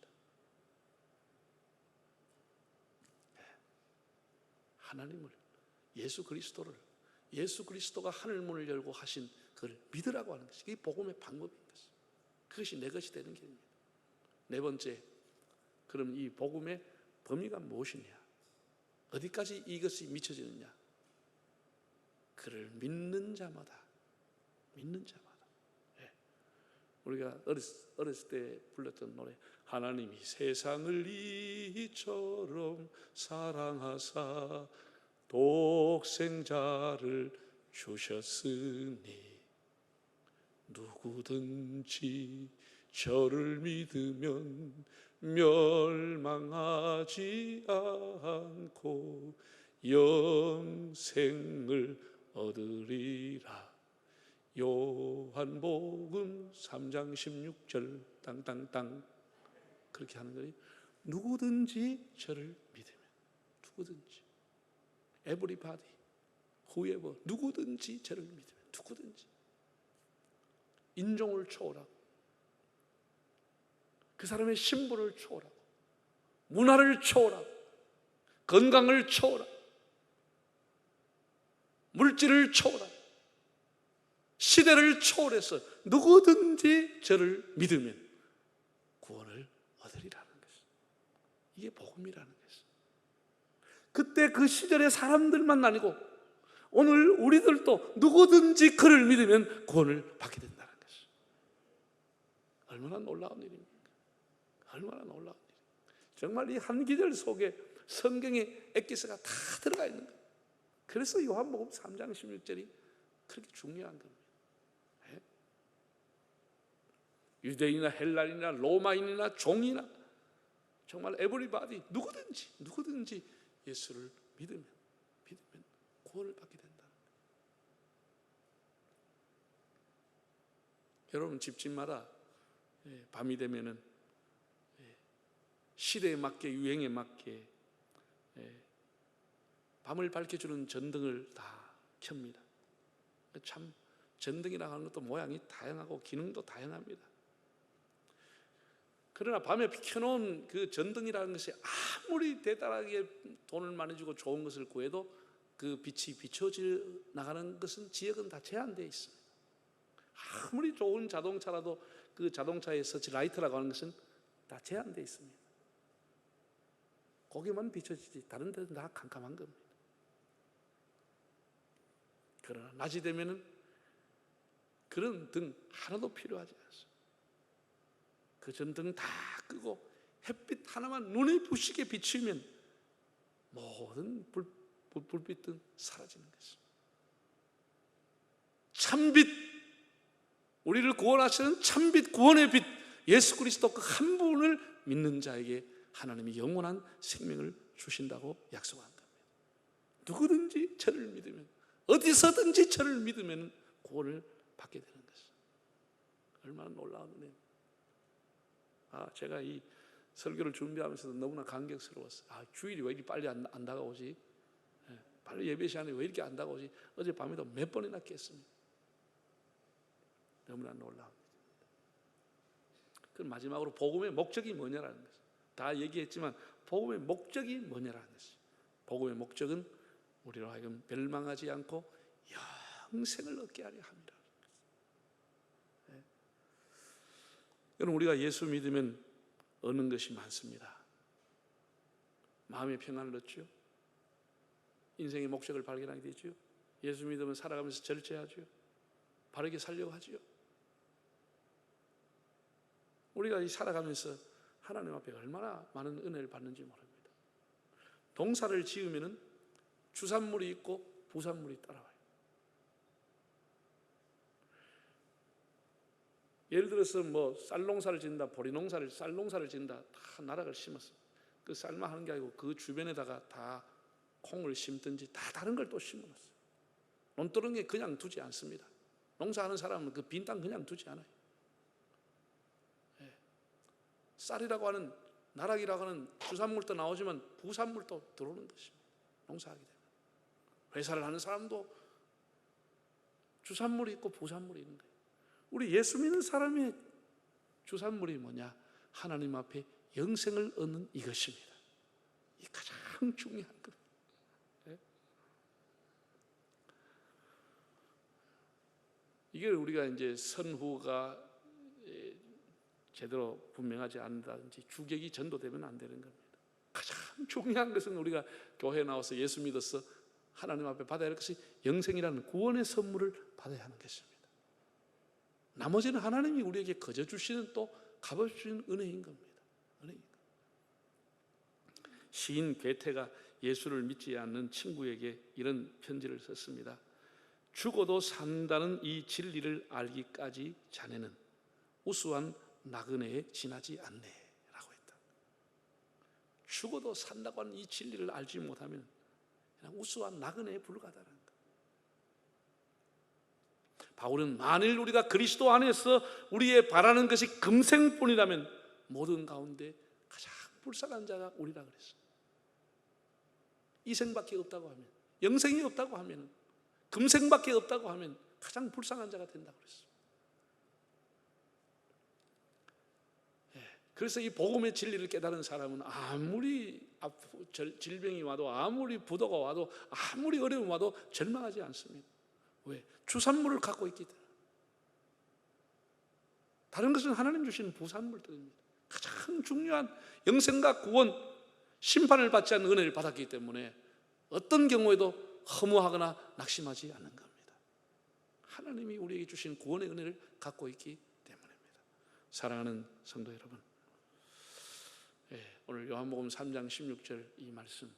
[SPEAKER 4] 하나님을, 예수 그리스도를, 예수 그리스도가 하늘 문을 열고 하신 그걸 믿으라고 하는 것이 복음의 방법인 것입니다. 그것이 내 것이 되는 길입니다. 네 번째, 그럼 이 복음의 범위가 무엇이냐? 어디까지 이것이 미쳐지느냐? 그를 믿는 자마다, 믿는 자마다. 우리가 어렸을 때 불렀던 노래, 하나님이 세상을 이처럼 사랑하사 독생자를 주셨으니 누구든지 저를 믿으면 멸망하지 않고 영생을 얻으리라. 요한복음 3장 16절 땅땅땅 그렇게 하는 거예요. 누구든지 저를 믿으면, 누구든지, everybody, whoever, 누구든지 저를 믿으면, 누구든지, 인종을 초월하고 그 사람의 신분을 초월하고 문화를 초월하고 건강을 초월하고 물질을 초월하고 시대를 초월해서 누구든지 저를 믿으면 구원을 얻으리라는 것이죠. 이게 복음이라는 것이죠. 그때 그 시절의 사람들만 아니고 오늘 우리들도 누구든지 그를 믿으면 구원을 받게 된다는 것이죠. 얼마나 놀라운 일입니까? 얼마나 놀라운 일입니까? 정말 이 한 기절 속에 성경의 엑기스가 다 들어가 있는 거예요. 그래서 요한복음 3장 16절이 그렇게 중요한 겁니다. 유대인이나 헬라인이나 로마인이나 종이나 정말 에브리바디 누구든지 예수를 믿으면 구원을 받게 된다. 여러분 집집마다 밤이 되면은 시대에 맞게 유행에 맞게 밤을 밝혀주는 전등을 다 켭니다. 참 전등이라고 하는 것도 모양이 다양하고 기능도 다양합니다. 그러나 밤에 켜놓은 그 전등이라는 것이 아무리 대단하게 돈을 많이 주고 좋은 것을 구해도 그 빛이 비춰져 나가는 것은 지역은 다 제한되어 있습니다. 아무리 좋은 자동차라도 그 자동차의 서치라이트라고 하는 것은 다 제한되어 있습니다. 거기만 비춰지지 다른 데는 다 캄캄한 겁니다. 그러나 낮이 되면은 그런 등 하나도 필요하지 않습니다. 그 전등 다 끄고 햇빛 하나만 눈에 부시게 비추면 모든 불빛은 사라지는 것입니다. 참빛, 우리를 구원하시는 참빛, 구원의 빛 예수 그리스도 그 한 분을 믿는 자에게 하나님이 영원한 생명을 주신다고 약속한 겁니다. 누구든지 저를 믿으면, 어디서든지 저를 믿으면 구원을 받게 되는 것입니다. 얼마나 놀라운 은혜입니다. 제가 이 설교를 준비하면서도 너무나 감격스러웠어요. 주일이 왜 이렇게 빨리 안 다가오지? 빨리 예배 시간에 왜 이렇게 안 다가오지? 어제 밤에도 몇 번이나 깼습니다. 너무나 놀라웁니다. 그 마지막으로 복음의 목적이 뭐냐라는 것이죠. 다 얘기했지만 복음의 목적이 뭐냐라는 것이죠. 복음의 목적은 우리로 하여금 멸망하지 않고 영생을 얻게 하려 합니다. 여러분, 우리가 예수 믿으면 얻는 것이 많습니다. 마음의 평안을 얻죠. 인생의 목적을 발견하게 되죠. 예수 믿으면 살아가면서 절제하죠. 바르게 살려고 하죠. 우리가 이 살아가면서 하나님 앞에 얼마나 많은 은혜를 받는지 모릅니다. 동사를 지으면은 주산물이 있고 부산물이 따라와요. 예를 들어서 뭐 쌀농사를 짓는다, 보리농사를, 쌀농사를 짓는다, 다 나락을 심었어. 그 쌀만 하는 게 아니고 그 주변에다가 다 콩을 심든지 다 다른 걸 또 심어놨어요. 논두렁에 그냥 두지 않습니다. 농사하는 사람은 그 빈 땅 그냥 두지 않아요. 쌀이라고 하는, 나락이라고 하는 주산물도 나오지만 부산물도 들어오는 것입니다. 농사하게 되면. 회사를 하는 사람도 주산물이 있고 부산물이 있는 거예요. 우리 예수 믿는 사람의 주산물이 뭐냐? 하나님 앞에 영생을 얻는 이것입니다. 이 가장 중요한 것. 이게 우리가 이제 선후가 제대로 분명하지 않는다든지 주객이 전도되면 안 되는 겁니다. 가장 중요한 것은 우리가 교회에 나와서 예수 믿어서 하나님 앞에 받아야 할 것이 영생이라는 구원의 선물을 받아야 하는 것입니다. 나머지는 하나님이 우리에게 거저 주시는 또 값없이 주시는 은혜인 겁니다. 은혜인 겁니다. 시인 괴테가 예수를 믿지 않는 친구에게 이런 편지를 썼습니다. 죽어도 산다는 이 진리를 알기까지 자네는 우수한 나그네에 지나지 않네라고 했다. 죽어도 산다고 하는 이 진리를 알지 못하면 그냥 우스한 나그네에 불과하다는 것. 바울은 만일 우리가 그리스도 안에서 우리의 바라는 것이 금생뿐이라면 모든 가운데 가장 불쌍한 자가 우리라 그랬어. 이 생밖에 없다고 하면, 영생이 없다고 하면, 금생밖에 없다고 하면 가장 불쌍한 자가 된다고 그랬어. 그래서 이 복음의 진리를 깨달은 사람은 아무리 질병이 와도, 아무리 부도가 와도, 아무리 어려움이 와도 절망하지 않습니다. 왜? 주산물을 갖고 있기 때문에. 다른 것은 하나님 주시는 부산물들입니다. 가장 중요한 영생과 구원, 심판을 받지 않는 은혜를 받았기 때문에 어떤 경우에도 허무하거나 낙심하지 않는 겁니다. 하나님이 우리에게 주신 구원의 은혜를 갖고 있기 때문입니다. 사랑하는 성도 여러분, 오늘 요한복음 3장 16절 이 말씀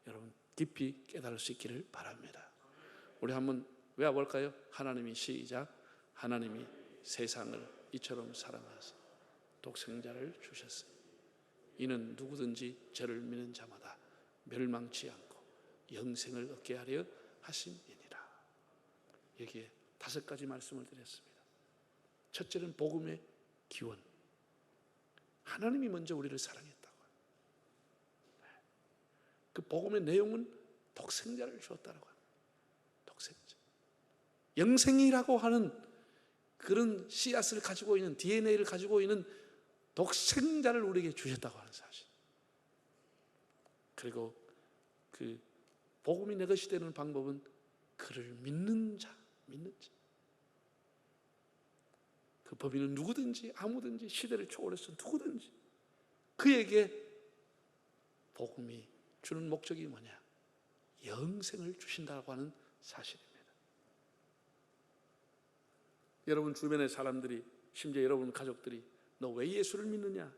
[SPEAKER 4] 여러분 깊이 깨달을 수 있기를 바랍니다. 우리 한번 외워볼까요? 하나님이 시작. 하나님이 세상을 이처럼 사랑하사 독생자를 주셨으니 이는 누구든지 저를 믿는 자마다 멸망치 않고 영생을 얻게 하려 하심이니라. 여기에 5가지 말씀을 드렸습니다. 첫째는 복음의 기원. 하나님이 먼저 우리를 사랑했다고. 그 복음의 내용은 독생자를 주었다라고 합니다. 독생자. 영생이라고 하는 그런 씨앗을 가지고 있는, DNA를 가지고 있는 독생자를 우리에게 주셨다고 하는 사실. 그리고 그 복음이 내 것이 되는 방법은 그를 믿는 자, 믿는 자. 그 법인은 누구든지 아무든지 시대를 초월해서 누구든지 그에게 복음이 주는 목적이 뭐냐? 영생을 주신다고 하는 사실입니다. 여러분 주변의 사람들이, 심지어 여러분 가족들이 너 왜 예수를 믿느냐?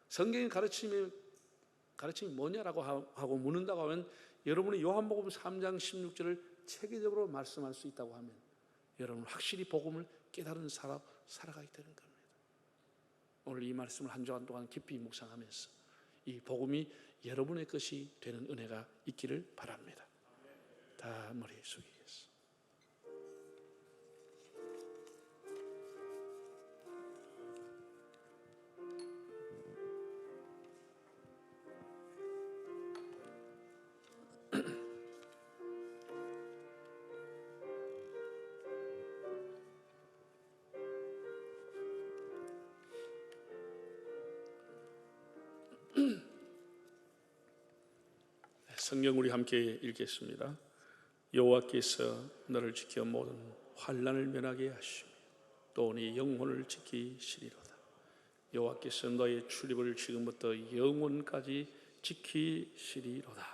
[SPEAKER 4] 성경의 가르침이 뭐냐라고 하고 묻는다고 하면 여러분이 요한복음 3장 16절을 체계적으로 말씀할 수 있다고 하면 여러분은 확실히 복음을 깨달은 사람 살아가게 되는 겁니다. 오늘 이 말씀을 한 주간 동안 깊이 묵상하면서 이 복음이 여러분의 것이 되는 은혜가 있기를 바랍니다. 다 머리 숙이겠습니다. 성경 우리 함께 읽겠습니다. 여호와께서 너를 지켜 모든 환난을 면하게 하시며 또 네 영혼을 지키시리로다. 여호와께서 너의 출입을 지금부터 영원까지 지키시리로다.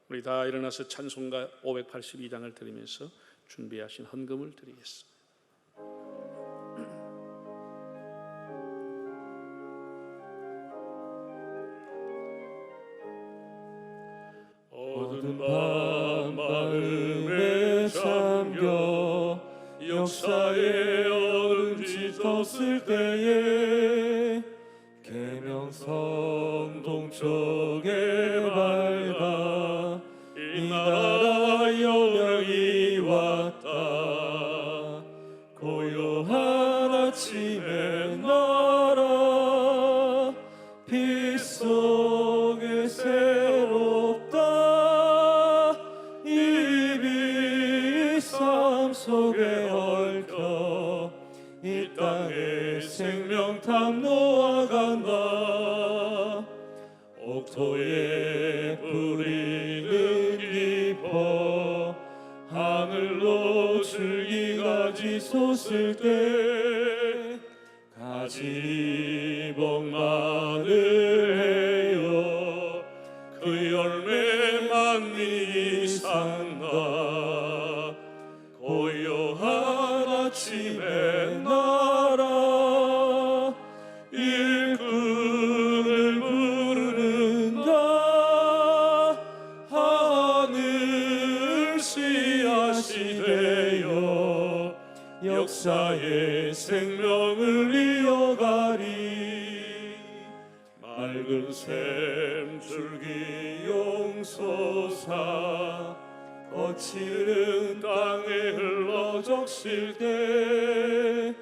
[SPEAKER 4] 우리 다 일어나서 찬송가 582장을 드리면서 준비하신 헌금을 드리겠습니다.
[SPEAKER 1] 어두운 밤 마음에 잠겨 역사의 얼음 짙었을 때에 계명성 동쪽에 밝아 이 나라 영령이 왔다. 고요한 아침의 나라 빛 속에 새롭다. 속에 얽혀 이 땅에 생명탐 놓아간다. 옥토에 뿌리는 깊어 하늘로 줄기가지 솟을 때 가지 복만을 해요. 그 열매 만민이 산다. 고요한 아침의 나라 일꾼을 부른다. 하늘 씨앗이 되어
[SPEAKER 5] 역사의 생명을 이어가리. 맑은 샘 줄기 용솟아 거칠은 땅에 흘러 적실 때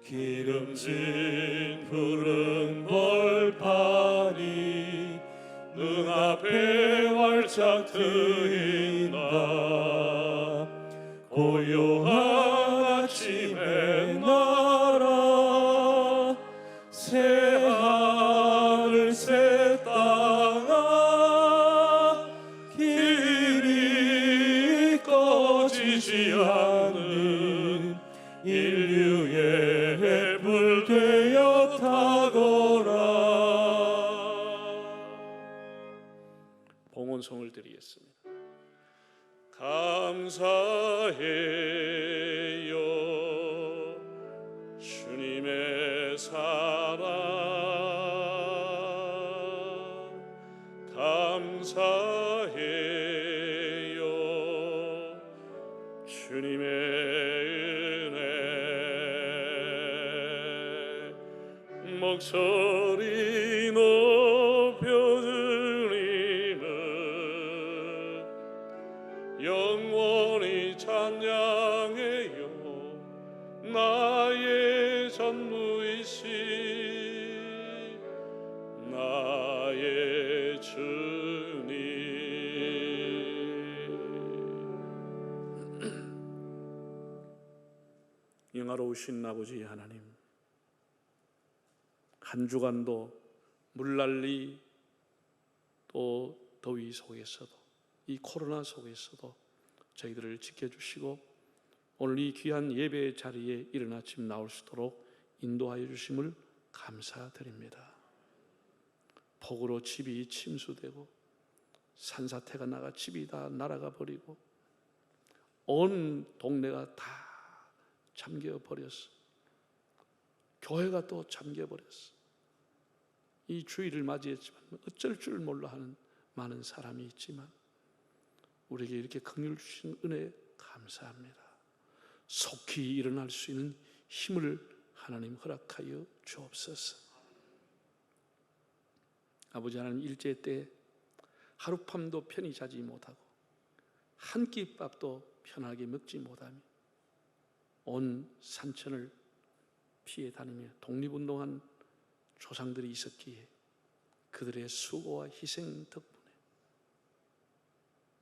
[SPEAKER 5] 기름진 푸른 벌판이 눈앞에 활짝 트인다. 고요한 아침의 나라 새 하늘 새 땅아 길이 꺼지지 않는 인류의 불 되어 타거라.
[SPEAKER 4] 봉헌송을 드리겠습니다.
[SPEAKER 5] 감사해요 주님의 사랑. 감사해요 주님의 은혜. 목소리 높여드리는 영원히 찬양해요 나의 전부이신 나의 주님.
[SPEAKER 4] 영화로우신 아버지 하나님, 한 주간도 물난리 또 더위 속에서도 이 코로나 속에서도 저희들을 지켜주시고 오늘 이 귀한 예배 자리에 이른 아침 나올 수 있도록 인도하여 주심을 감사드립니다. 폭우로 집이 침수되고 산사태가 나가 집이 다 날아가 버리고 온 동네가 다 잠겨 버렸어. 교회가 또 잠겨 버렸어. 이 주일을 맞이했지만 어쩔 줄 몰라 하는 많은 사람이 있지만 우리에게 이렇게 긍휼 주신 은혜 감사합니다. 속히 일어날 수 있는 힘을 하나님 허락하여 주옵소서. 아버지 하나님, 일제 때 하룻밤도 편히 자지 못하고 한 끼 밥도 편하게 먹지 못하며 온 산천을 피해 다니며 독립운동한 조상들이 있었기에 그들의 수고와 희생 덕분에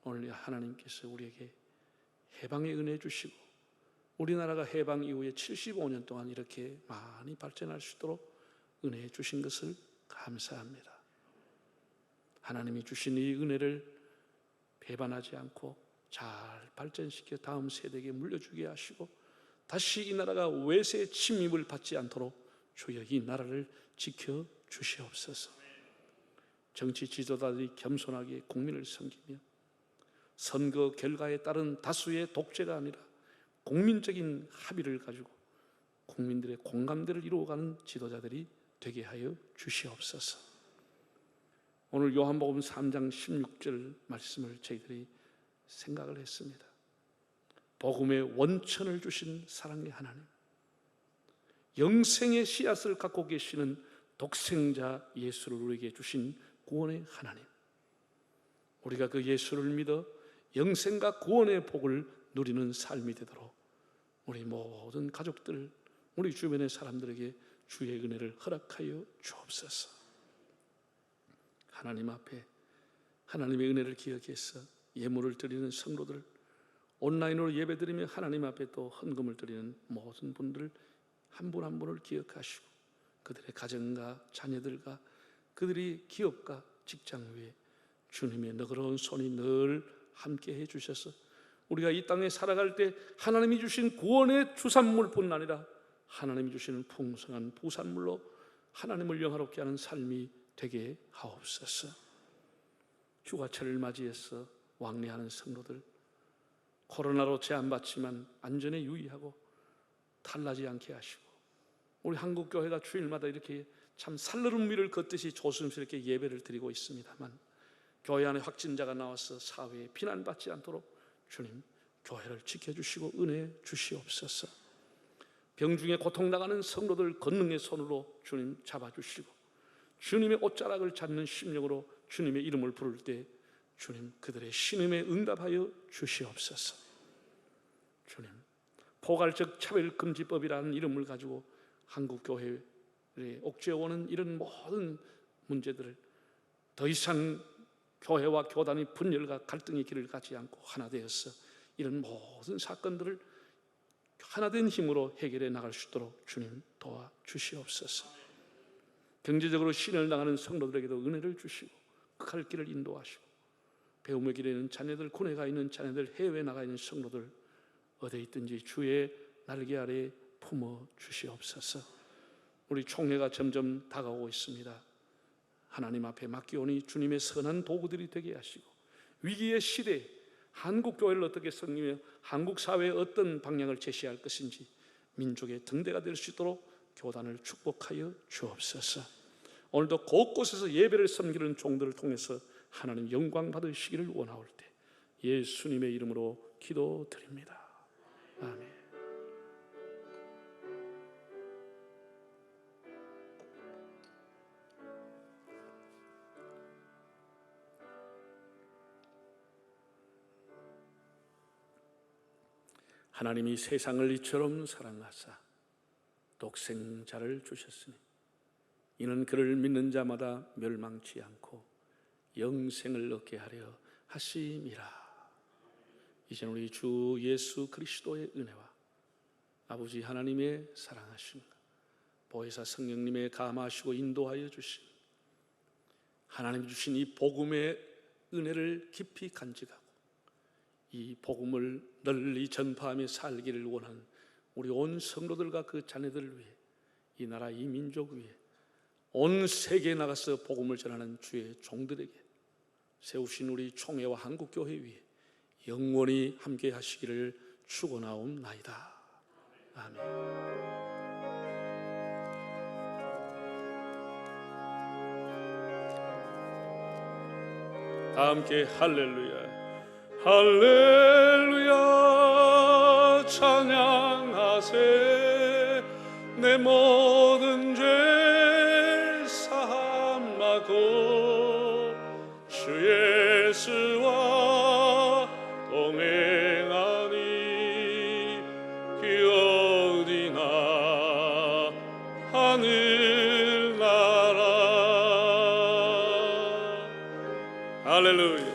[SPEAKER 4] 오늘 하나님께서 우리에게 해방의 은혜 주시고 우리나라가 해방 이후에 75년 동안 이렇게 많이 발전할 수 있도록 은혜 주신 것을 감사합니다. 하나님이 주신 이 은혜를 배반하지 않고 잘 발전시켜 다음 세대에게 물려주게 하시고 다시 이 나라가 외세 침입을 받지 않도록 주여 이 나라를 지켜 주시옵소서. 정치 지도자들이 겸손하게 국민을 섬기며 선거 결과에 따른 다수의 독재가 아니라 국민적인 합의를 가지고 국민들의 공감대를 이루어가는 지도자들이 되게 하여 주시옵소서. 오늘 요한복음 3장 16절 말씀을 저희들이 생각을 했습니다. 복음의 원천을 주신 사랑의 하나님, 영생의 씨앗을 갖고 계시는 독생자 예수를 우리에게 주신 구원의 하나님, 우리가 그 예수를 믿어 영생과 구원의 복을 누리는 삶이 되도록 우리 모든 가족들, 우리 주변의 사람들에게 주의 은혜를 허락하여 주옵소서. 하나님 앞에 하나님의 은혜를 기억해서 예물을 드리는 성도들, 온라인으로 예배드리며 하나님 앞에 또 헌금을 드리는 모든 분들 한 분 한 분을 기억하시고 그들의 가정과 자녀들과 그들이 기업과 직장 위에 주님의 너그러운 손이 늘 함께 해주셔서 우리가 이 땅에 살아갈 때 하나님이 주신 구원의 주산물뿐 아니라 하나님이 주시는 풍성한 부산물로 하나님을 영화롭게 하는 삶이 되게 하옵소서. 휴가철을 맞이해서 왕래하는 성도들, 코로나로 제한받지만 안전에 유의하고 탈나지 않게 하시고 우리 한국교회가 주일마다 이렇게 참 살르는 위를 걷듯이 조심스럽게 예배를 드리고 있습니다만 교회 안에 확진자가 나와서 사회에 비난받지 않도록 주님 교회를 지켜주시고 은혜 주시옵소서. 병중에 고통당하는 성도들 권능의 손으로 주님 잡아주시고 주님의 옷자락을 잡는 심령으로 주님의 이름을 부를 때 주님 그들의 신음에 응답하여 주시옵소서. 주님, 포괄적 차별금지법이라는 이름을 가지고 한국교회에 옥죄어오는 이런 모든 문제들을 더 이상 교회와 교단이 분열과 갈등의 길을 가지 않고 하나 되어서 이런 모든 사건들을 하나된 힘으로 해결해 나갈 수 있도록 주님 도와주시옵소서. 경제적으로 신을 당하는 성도들에게도 은혜를 주시고 그 갈 길을 인도하시고 배움의 길에 있는 자녀들, 군에 가 있는 자녀들, 해외에 나가 있는 성도들 어디에 있든지 주의 날개 아래 품어 주시옵소서. 우리 총회가 점점 다가오고 있습니다. 하나님 앞에 맡기오니 주님의 선한 도구들이 되게 하시고 위기의 시대에 한국교회를 어떻게 섬기며 한국 사회에 어떤 방향을 제시할 것인지 민족의 등대가 될 수 있도록 교단을 축복하여 주옵소서. 오늘도 곳곳에서 예배를 섬기는 종들을 통해서 하나님 영광 받으시기를 원하올 때 예수님의 이름으로 기도드립니다. 아멘. 하나님이 세상을 이처럼 사랑하사 독생자를 주셨으니 이는 그를 믿는 자마다 멸망치 않고 영생을 얻게 하려 하심이라. 이제 우리 주 예수 그리스도의 은혜와 아버지 하나님의 사랑하심과 보혜사 성령님의 감하시고 인도하여 주심, 하나님 주신 이 복음의 은혜를 깊이 간직하고 이 복음을 널리 전파하며 살기를 원하는 우리 온 성도들과 그 자녀들을 위해 이 나라 이 민족 위해 온 세계에 나가서 복음을 전하는 주의 종들에게 세우신 우리 총회와 한국교회 위해 영원히 함께 하시기를 축원하옵나이다. 아멘.
[SPEAKER 5] 다 함께 할렐루야 할렐루야 찬양하세. 내 모든 죄 사함하고 주 예수와 동행하니 그 어디나 하늘나라. 할렐루야.